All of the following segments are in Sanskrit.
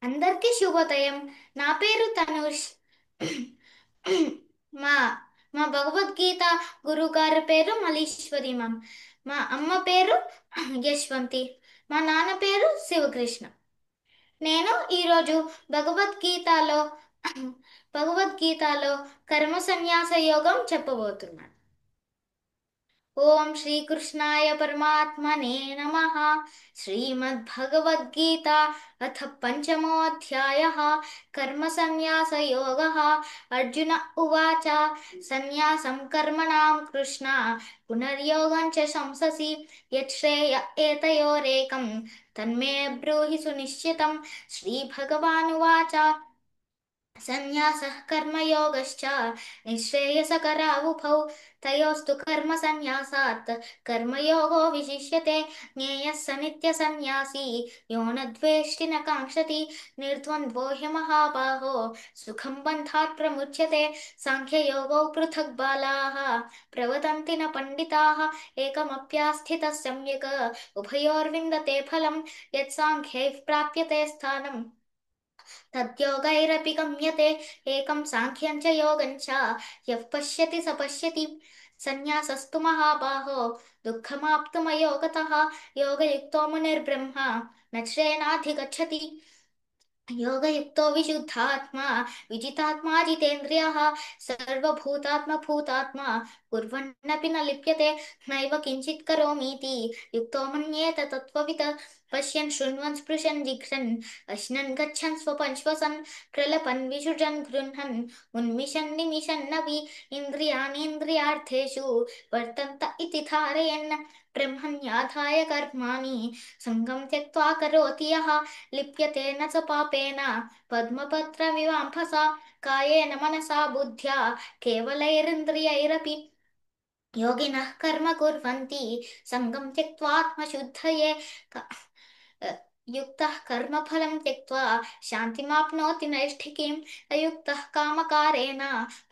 అందరికీ శుభోదయం. నా పేరు తనుష్. మా మా భగవద్గీత గురుగారి పేరు మలీశ్వరి మ్యామ్. మా అమ్మ పేరు యశ్వంతి. మా నాన్న పేరు శివకృష్ణ. నేను ఈరోజు భగవద్గీతలో భగవద్గీతలో కర్మ సన్యాస యోగం చెప్పబోతున్నాను. ఓం శ్రీకృష్ణాయ పరమాత్మనే నమః. శ్రీమద్భగవద్గీత అథ పంచమోऽధ్యాయः కర్మసన్యాసయోగः. అర్జున ఉవాచ సన్యాసం కర్మణాం కృష్ణ పునర్యోగం చ శంససి యచ్ఛ్రేయ ఏతయోరేకం తన్మే బ్రూహి సునిశ్చితం. శ్రీభగవానువాచ సన్యాసః కర్మయోగశ్చ నిశ్రేయసకరావుభౌ తయోస్తు కర్మ సన్యాసాత్ కర్మయోగో విశిష్యతే. జ్ఞేయः స నిత్యసన్యాసీ యో న ద్వేష్టి న కాంక్షతి నిర్ద్వంద్వో హ్యమహాబాహో సుఖం బంధాత్ ప్రముచ్యతే. సాంఖ్యయోగో పృథక్ బాలాः ప్రవదంతి న పండితాः ఏకమప్యాస్థితः సమ్యక్ ఉభయోర్విందతే ఫలం. యత్సాంఖ్యైః ప్రాప్యతే స్థానం తద్యోగైరపి గమ్యతే. ఏకం సాంఖ్యం చ యోగం చ యః పశ్యతి స పశ్యతి. సన్యాసస్తు మహాబాహో దుఃఖమాప్తుమయో గతః యోగయుక్తో మునిర్బ్రహ్మ నచ్రేనాధిగచ్చతి. योगयुक्तो विशुद्धात्मा विजितात्मा जितेन्द्रियः सर्वभूतात्मभूतात्मा कुर्वन्नपि न लिप्यते. नैव किञ्चित् करोमीति युक्तो मन्येत तत्त्ववित्. पश्यन् शृण्वन् स्पृशन् जिघ्रन् अश्नन् गच्छन् स्वपन् श्वसन् प्रलपन् विसृजन् गृह्णन् उन्मिषन् निमिषन्नपि इन्द्रियाणीन्द्रियार्थेषु वर्तन्त इति धारयन् ब्रह्मण्याधाय कर्माणि सङ्गं त्यक्त्वा करोति यः लिप्यते न च पापेन पद्मपत्रमिवाम्भसा कायेन मनसा बुद्ध्या केवलैरिन्द्रियैरपि योगिनः कर्म कुर्वन्ति सङ्गं त्यक्त्वात्मशुद्धये. युक्तः कर्मफलं त्यक्त्वा शान्तिमाप्नोति नैष्ठिकीम्. अयुक्तः कामकारेण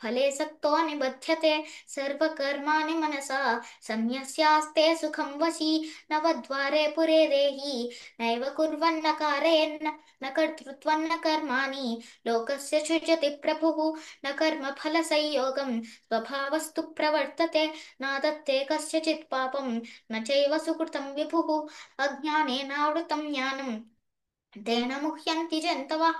फले सक्तो निबध्यते. सर्वकर्माणि मनसा सन्न्यस्यास्ते सुखं वशी. नवद्वारे पुरे देहि नैव कुर्वन्न कारयन् न कर्तृत्वं न कर्माणि लोकस्य सृजति प्रभुः. न कर्मफलसंयोगं स्वभावस्तु प्रवर्तते. नादत्ते कस्यचित् पापं न चैव सुकृतं विभुः. अज्ञानेनावृतं ज्ञानं तेन मुह्यन्ति जन्तवः.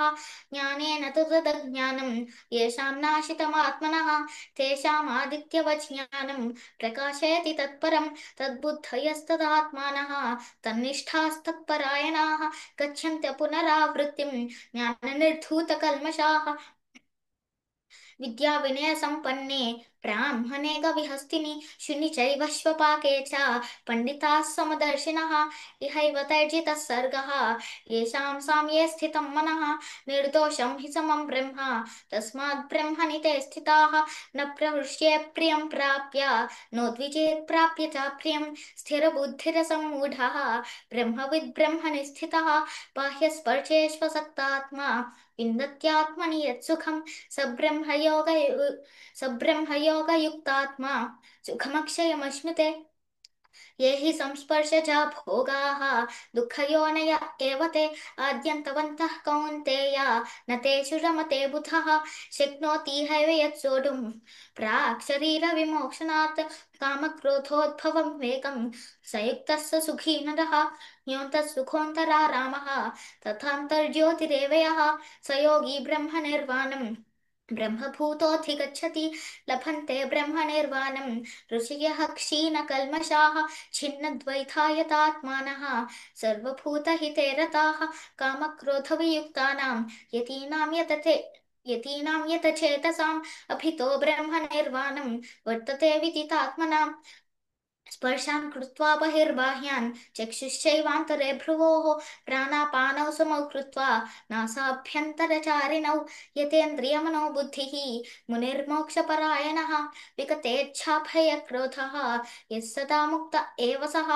ज्ञानेन तु तदज्ञानं येषां नाशितमात्मनः तेषामादित्यवत् ज्ञानं प्रकाशयति तत्परं. तद्बुद्धयस्तदात्मानः तन्निष्ठास्तत्परायणाः गच्छन्त्य पुनरावृत्तिं ज्ञाननिर्धूतकल्मषाः. विद्या विनय संपन्ने ब्राह्मणे गविहस्तिनि शुनि चैव श्वपाके च पंडिताः समदर्शिनः. इहैव तैर्जितः सर्गः येषां साम्ये स्थितं मनः. निर्दोषं हि समं ब्रह्म तस्मात् ब्रह्मणि ते स्थिताः. न प्रहृष्ये प्रियं प्राप्य नोद्विजेत् प्राप्य च प्रियं. स्थिरबुद्धिरसम्मूढः ब्रह्मविद् ब्रह्मणि स्थितः. बाह्यस्पर्शेष्वसक्तात्मा विन्दत्यात्मनि यत्सुखम्. सब्रह्मयोगयुक्तात्मा सुखमक्षयमश्नुते. ये हि संस्पर्शजा भोगाः दुःखयोनय एव ते आद्यन्तवन्तः कौन्तेय न तेषु रमते बुधः. शक्नोति हैव यत्सोढुं प्राक् शरीरविमोक्षणात्. कामक्रोधोद्भवं वेगं सयुक्तः स सुखी नरः. योऽन्तः सुखोऽन्तरारामः तथान्तर्ज्योतिरेव यः स योगी ब्रह्मनिर्वाणम् ब्रह्मभूतोऽधिगच्छति. लभन्ते ब्रह्मनिर्वाणम् ऋषयः क्षीणकल्मषाः छिन्नद्वैधायतात्मानः सर्वभूतहिते रताः. कामक्रोधवियुक्तानां यतीनां यतचेतसाम् अभितो ब्रह्मनिर्वाणं वर्तते विदितात्मनाम्. स्पर्शान् कृत्वा बहिर्बाह्यान् चक्षुश्चैवान्तरे भ्रुवोः प्राणापानौ समौ कृत्वा नासाभ्यन्तरचारिणौ. यतेन्द्रियमनो बुद्धिः मुनिर्मोक्षपरायणः विगतेच्छाभयक्रोधः यः सदा मुक्त एव सः.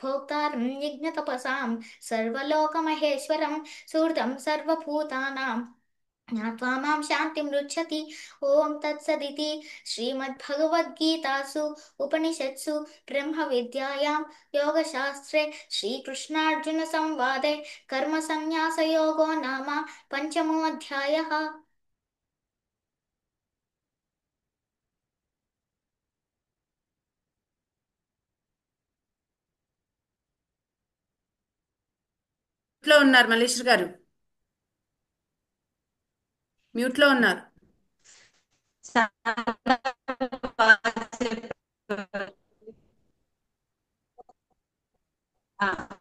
भोक्तारं यज्ञतपसां सर्वलोकमहेश्वरं सुहृदं सर्वभूतानां ज्ञात्वा मां शान्तिमृच्छति। ॐ तत्सदिति श्रीमद्भगवद्गीतासु उपनिषत्सु ब्रह्मविद्यायां योगशास्त्रे श्रीकृष्णार्जुनसंवादे कर्मसन्न्यासयोगो नाम पञ्चमोऽध्यायः। లో ఉన్నారు మల్లేశ్వర్ గారు. మ్యూట్ లో ఉన్నారు. చాలా బాగా చెప్పారు. ఆ,